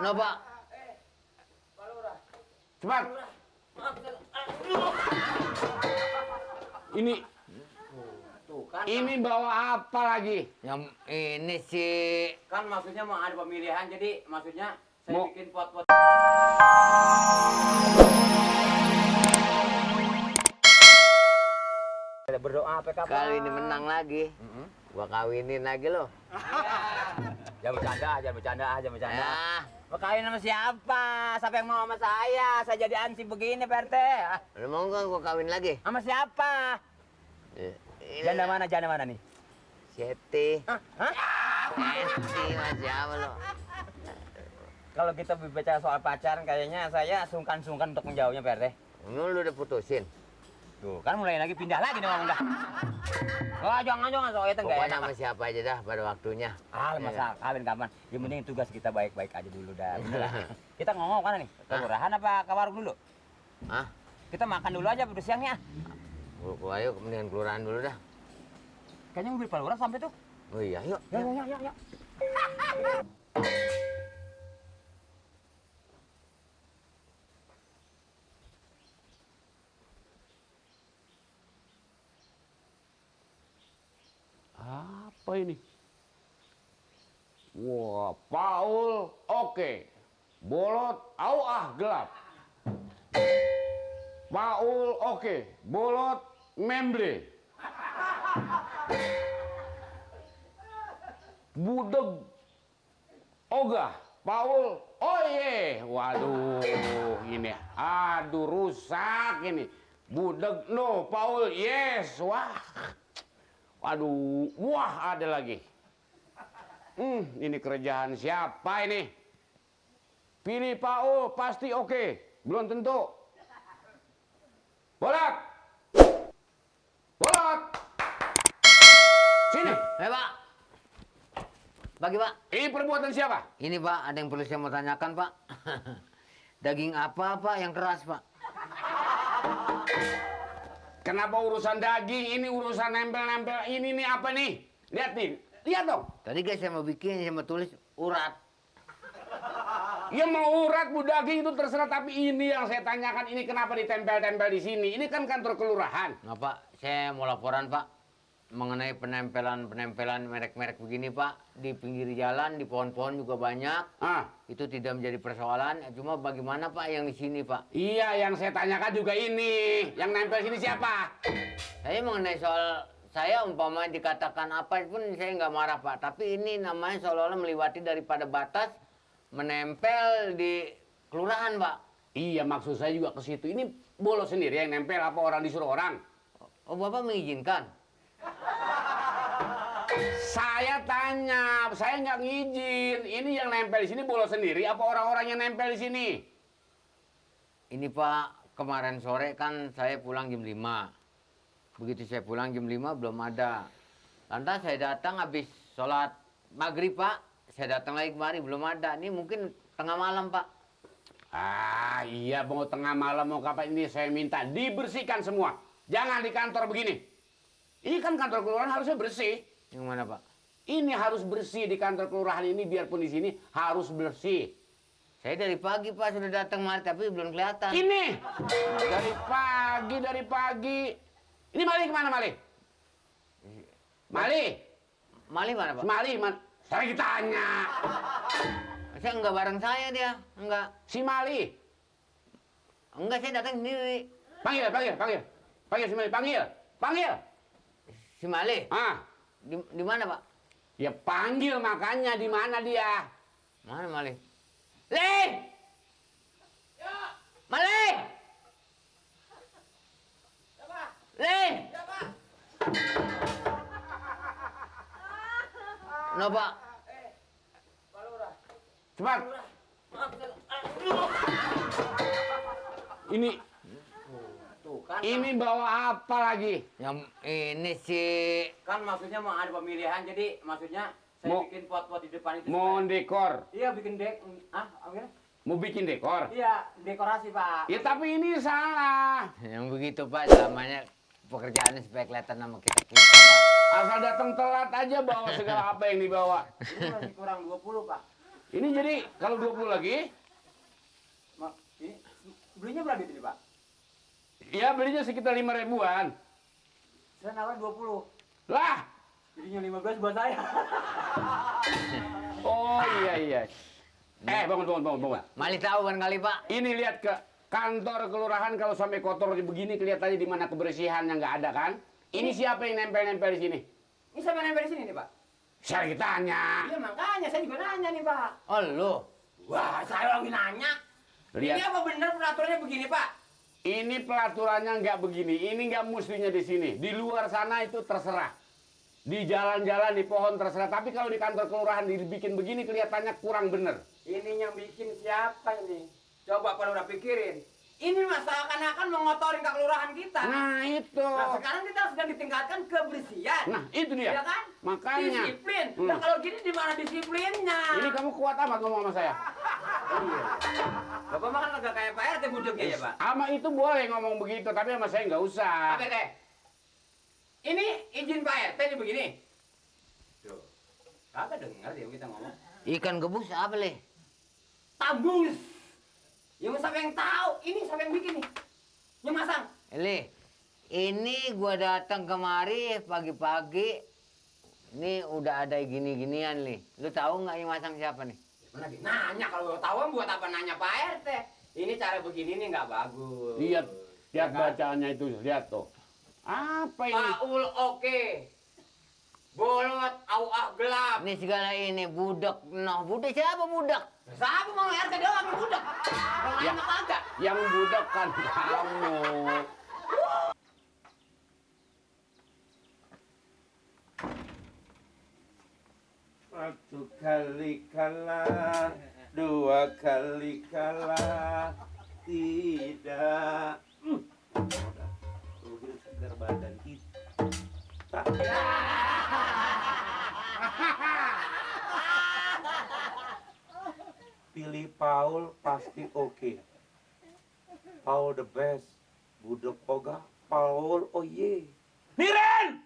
No, Pak. Cepat. Ini ini bawa apa lagi? Yang ini sih Kan maksudnya mau ada pemilihan, jadi maksudnya saya Mau- bikin pot-pot. Berdoa PK kali ini menang lagi. Gua kawinin lagi lo. Jangan bercanda, jangan bercanda, jangan bercanda. Ya, Mau kawin sama siapa? Siapa yang mau sama saya? Saya jadi ansip begini, PRT. lu mau nggak gua kawin lagi? Sama siapa? Janda mana? Janda mana nih? Seti. Hah? Hah? Seti masih apa lo? Kalau kita berbicara soal pacaran, kayaknya saya sungkan-sungkan untuk menjawabnya, PRT. Lu udah putusin. Tuh, kan mulai lagi pindah lagi nih ngomong dah. Oh, jangan soal itu enggak Pokoknya enak. sama siapa aja dah pada waktunya. Masa kawin kapan? Yang penting tugas kita baik-baik aja dulu dah. Bener lah. Kita ngomong mana nih? Ke kelurahan apa ke warung dulu? Hah? Kita makan dulu aja udah siangnya. Ayo mendingan kelurahan dulu dah. Kayaknya mobil palura sampai tuh. Oh iya, yuk. Ya. Apa ini? Wah, Paul, oke. Bolot, gelap. Paul, oke. Bolot, memble. Budeg, ogah. Paul, oye. Waduh, ini. Aduh, rusak ini. Budeg, no. Paul, yes. Wah. Waduh, wah ada lagi. Ini kerjaan siapa ini? Pilih Paul pasti oke. Belum tentu. Bolot. Bolot. Sini. Pak. Bagi, Pak. Ini perbuatan siapa? Ini, Pak, ada yang perlu saya mau tanyakan, Pak. Daging apa, Pak, yang keras, Pak? Kenapa urusan daging? Ini urusan nempel-nempel. Ini nih apa nih? Lihat nih. Lihat dong. Tadi guys saya mau bikin, saya mau tulis urat. Ya mau urat bu daging itu terserah. Tapi ini yang saya tanyakan. Ini kenapa ditempel-tempel di sini? Ini kan kantor kelurahan. Nggak, Pak, saya mau laporan, Pak, mengenai penempelan merek-merek begini, Pak, di pinggir jalan, di pohon-pohon juga banyak. Itu tidak menjadi persoalan. Cuma bagaimana, Pak, yang di sini, Pak? Iya, yang saya tanyakan juga ini. Yang nempel sini siapa? Saya mengenai soal saya umpama dikatakan apa pun saya nggak marah, Pak. Tapi ini namanya seolah-olah melewati daripada batas menempel di kelurahan, Pak. Iya, maksud saya juga ke situ. Ini bolos sendiri yang nempel apa orang disuruh orang? Oh, Bapak mengizinkan? Saya tanya, saya nggak ngizin. Ini yang nempel di sini bolos sendiri apa orang-orang yang nempel di sini? Ini, Pak, kemarin sore kan saya pulang jam 5. Begitu saya pulang jam 5 belum ada. Lantas saya datang habis sholat maghrib, Pak. Saya datang lagi kemari belum ada. Ini mungkin tengah malam, Pak. Iya, mau tengah malam mau kapan ini saya minta dibersihkan semua. Jangan di kantor begini. Ini kan kantor kelurahan harusnya bersih. Yang mana, Pak? Ini harus bersih di kantor kelurahan ini biarpun di sini harus bersih. Saya dari pagi, Pak, sudah datang kemari tapi belum kelihatan. Ini dari pagi. Ini Mali kemana Mali? Mali? Mali mana, Pak? Si Mali mana? Saya lagi tanya. Saya enggak bareng saya dia, enggak. Si Mali. Enggak, saya datang sendiri. Panggil si Mali, panggil. Si Mali? Di mana, Pak? Ya panggil makanya di mana dia? Mana Mali? Le! Ya. Mali! Siapa? Le! Siapa? No, Pak. Cepat. Ini bawa apa lagi? Yang ini sih Kan maksudnya mau ada pemilihan, jadi maksudnya saya Mau- bikin pot-pot di depan itu. Mau supaya- dekor. Iya, bikin gimana? Mau bikin dekor. Iya, dekorasi, Pak. Ya tapi ini salah. yang begitu, Pak, namanya pekerjaannya supaya kelihatan nama kita, Pak. Asal datang telat aja bawa segala apa yang dibawa. Ini masih kurang 20, Pak. Ini jadi kalau 20 lagi, Ini belinya berapa ini, Pak? ya belinya sekitar 5 ribuan. Saya nawar 20. Lah, Jadinya 15 buat saya. oh iya. Bangun. Mali tahu kan kali Pak. Ini lihat ke kantor kelurahan kalau sampai kotor begini kelihatannya di mana kebersihannya nggak ada kan? Ini siapa yang nempel-nempel di sini? Ini saya nempel di sini nih, Pak. Saya tanya. Iya makanya saya juga nanya nih, Pak. Oh lu. Wah, saya lagi nanya. Lihat. Ini apa benar peraturannya begini, Pak? Ini pelaturannya nggak begini. Ini nggak mestinya di sini. Di luar sana itu terserah. Di jalan-jalan, di pohon terserah. Tapi kalau di kantor kelurahan dibikin begini kelihatannya kurang bener. Ini yang bikin siapa ini? Coba pada udah pikirin. Ini mah seakan-akan mengotorin kelurahan kita. Nah itu. Nah, sekarang kita sedang ditingkatkan kebersihan. Nah itu dia. Ya kan? Makanya. Disiplin. Nah, kalau gini di mana disiplinnya? Ini kamu kuat amat ngomong sama saya. Iya. Bapak mah kan agak kayak Pak RT budeknya ya, Pak? Sama itu boleh ngomong begitu, tapi sama saya nggak usah. Pak RT. Ini izin Pak RT nih begini. Tuh. Kagak dengar dia kita ngomong. Ikan gabus apa leh? Tambus. Yang siapa yang tahu? Ini siapa yang bikin nih? Yang masang. Ini gua datang kemari pagi-pagi. Ini udah ada gini-ginian nih. Lu tahu nggak yang masang siapa nih? Mana dia? Nanya kalau tahu buat apa nanya Pak RT? Ini cara begini nih nggak bagus. Lihat Ya kan? bacaannya itu, lihat tuh. Apa ini? Paul oke. Bolot auah gelap. Ini segala ini budak. Noh, budak siapa budak? Siapa mau RT doang yang budak? Kalau Ya. lain mah kagak. Yang budak kan kamu. Satu kali kalah, dua kali kalah, tidak. Udah segar badan kita. Pilih Paul pasti oke. Paul the best. Budok oga. Paul oh ye. Miren!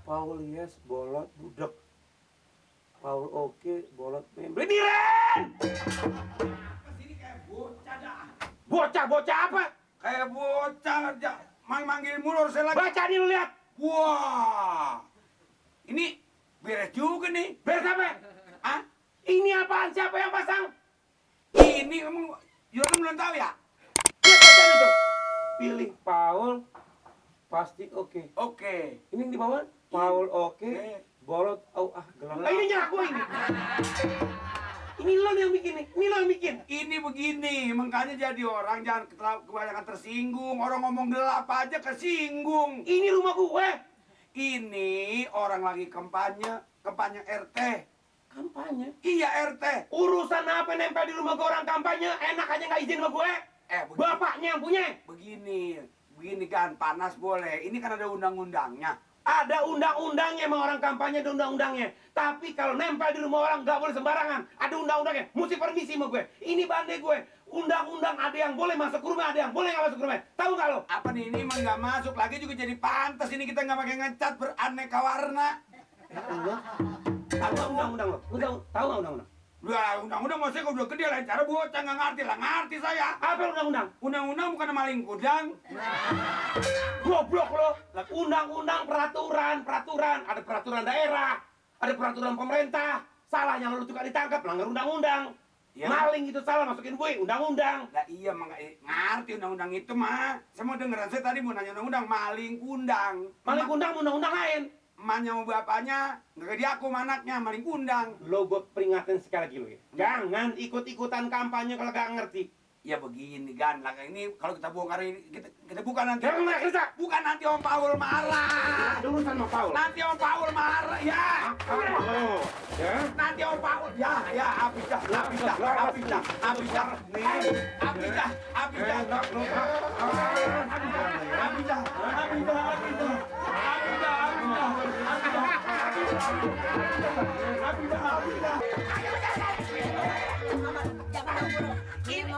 Paul yes, bolot budek. Paul oke, bolot member. Miren! Sini kayak bocah dah. Bocah apa? Kayak bocah manggil mulu saya lagi. Baca nih lu lihat. Wah. Ini beres juga nih. Beres apa? Ah, Ini apaan? Siapa yang pasang? ini kamu Yoran belum tahu ya? Lihat baca itu. Pilih Paul pasti oke. Oke. Ini di bawah. Paul oke, Oke. bolot gelap. Ini nyerah gua ini. Ini lo yang bikin nih. Ini lo yang bikin. Ini begini, makanya jadi orang jangan kebanyakan tersinggung. Orang ngomong gelap aja kesinggung. Ini rumah gue. Ini orang lagi kampanye RT. Kampanye. Iya RT. Urusan apa nempel di rumah gue orang kampanye? Enak aja nggak izin sama gue. Bapaknya yang punya. Begini kan panas boleh. Ini kan ada undang-undangnya. Ada undang-undangnya sama orang kampanye, ada undang-undangnya. Tapi kalau nempel di rumah orang nggak boleh sembarangan. Ada undang-undangnya. Mesti permisi sama gue. Ini bandai gue. Undang-undang ada yang boleh masuk ke rumah, ada yang boleh nggak masuk ke rumah. Tahu nggak lo? Apa nih ini mah nggak masuk lagi juga jadi pantas. Ini kita nggak pakai ngecat beraneka warna. Tahu nggak undang-undang lo? Tahu nggak undang-undang? Udah undang-undang maksudnya kalau udah gede lain cara bocah nggak ngerti lah ngerti saya. Apa undang-undang? Undang-undang bukan maling kudang. Goblok lo. Undang-undang peraturan. Ada peraturan daerah, ada peraturan pemerintah. Salahnya lo juga ditangkap, melanggar undang-undang. Ya. Maling itu salah masukin gue, undang-undang. Lah iya mah ngerti undang-undang itu mah. Saya mau dengeran saya tadi mau nanya undang-undang maling kundang. Maling kundang undang-undang lain. Emaknya sama bapaknya nggak diaku sama anaknya maling kundang. Lo gue peringatin sekali lagi lo ya. Jangan ikut-ikutan kampanye kalau gak ngerti. Ya begini kan, lah ini kalau kita bongkar ini kita bukan nanti. Jangan marah kerja. Bukan nanti Om Paul marah. Ada urusan sama Paul. Nanti Om Paul marah ya. Oh, ya. Nanti Om Paul ya habis dah.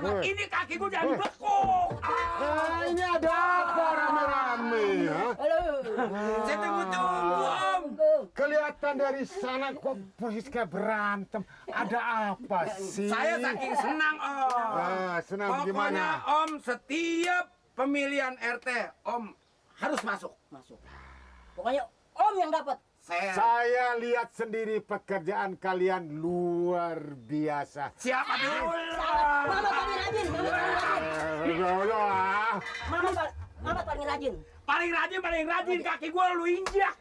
Ini kaki gue jadi bekuk. Ini ada apa rame-rame ya? Saya tunggu Om. kelihatan dari sana kok posisi kayak berantem. Ada apa sih? Saya saking senang Om. Senang Pokoknya gimana? Om setiap pemilihan RT Om harus masuk. Pokoknya Om yang dapat. Saya lihat sendiri pekerjaan kalian luar biasa. Siapa dulu? Mama paling rajin, Mama paling rajin. Paling rajin kaki gua lu injak.